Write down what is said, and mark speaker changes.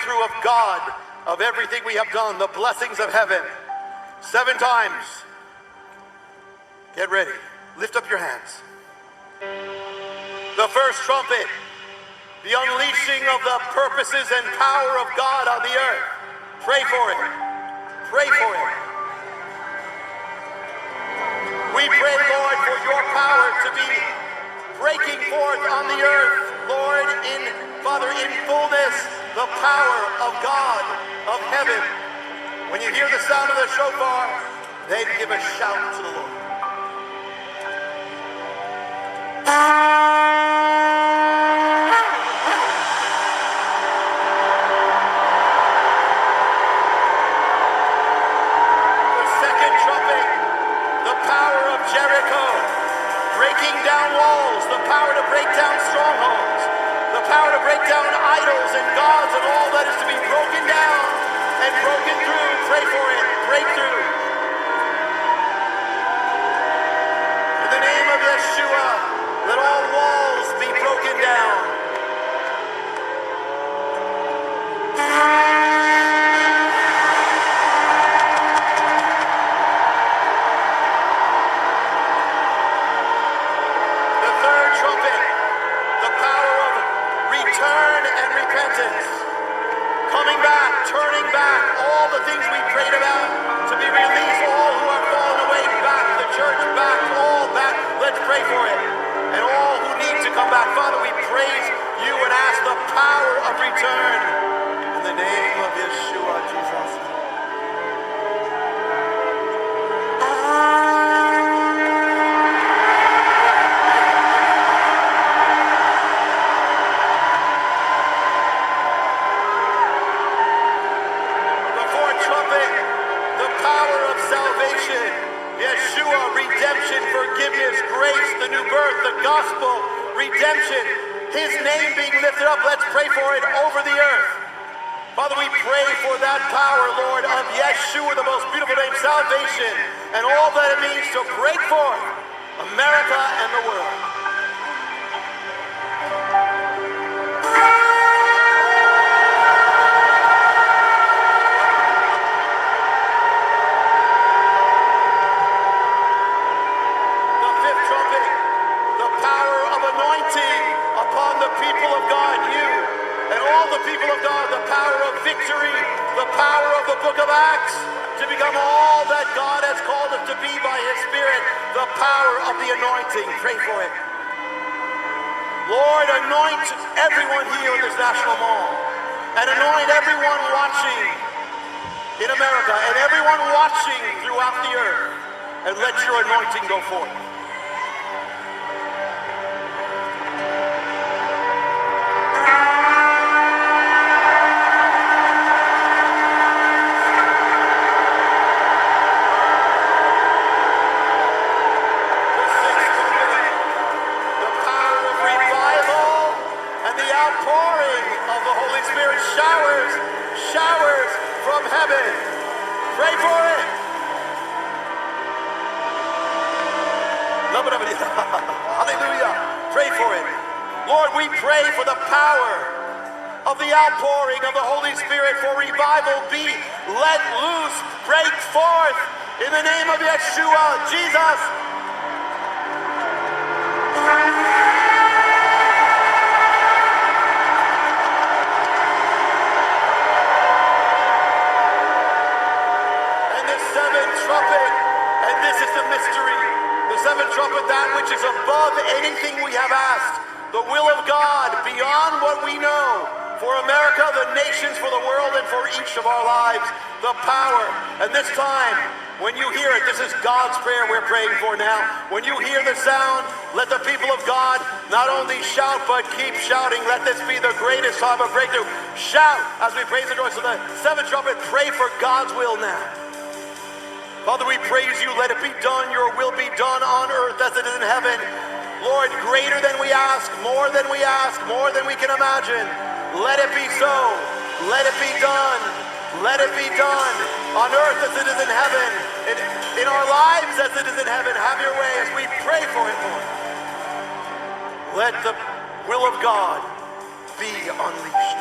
Speaker 1: breakthrough of God, of everything we have done, the blessings of heaven. 7 times. Get ready. Lift up your hands. The first trumpet, the unleashing of the purposes and power of God on the earth. Pray for it. Pray for it. We pray, Lord, for your power to be breaking forth on the earth, Lord, Father, in fullness, the power of God, of heaven. When you hear the sound of the shofar, then give a shout to the Lord. Breaking down walls, the power to break down strongholds, the power to break down idols and gods and all that is to be broken down and broken through. Pray for it. Breakthrough. In the name of Yeshua, let all walls be broken down. Coming back, turning back, all the things we prayed about to be released, all who are fallen away back, the church back, all back. Let's pray for it. And all who need to come back. Father, we praise you and ask the power of return. In the name of Yeshua, Jesus. Yeshua, redemption, forgiveness, grace, the new birth, the gospel, redemption, his name being lifted up. Let's pray for it over the earth. Father, we pray for that power, Lord, of Yeshua, the most beautiful name, salvation, and all that it means to break forth America and the world. People of God, the power of victory, the power of the book of Acts, to become all that God has called us to be by his Spirit, the power of the anointing. Pray for it. Lord, anoint everyone here in this National Mall, and anoint everyone watching in America, and everyone watching throughout the earth, and let your anointing go forth. Showers from heaven. Pray for it. Hallelujah. Pray for it. Lord, we pray for the power of the outpouring of the Holy Spirit, for revival be let loose, break forth in the name of Yeshua, Jesus. Trumpet, that which is above anything we have asked, the will of God beyond what we know, for America, the nations, for the world, and for each of our lives, the power. And this time, when you hear it, this is God's prayer we're praying for now. When you hear the sound, let the people of God not only shout, but keep shouting. Let this be the greatest time of breakthrough. Shout as we praise the Lord. So the 7th trumpet, pray for God's will now. Father, we praise you. Let it be done. Your will be done on earth as it is in heaven. Lord, greater than we ask, more than we ask, more than we can imagine. Let it be so. Let it be done. Let it be done on earth as it is in heaven. In our lives as it is in heaven. Have your way as we pray for it, Lord. Let the will of God be unleashed.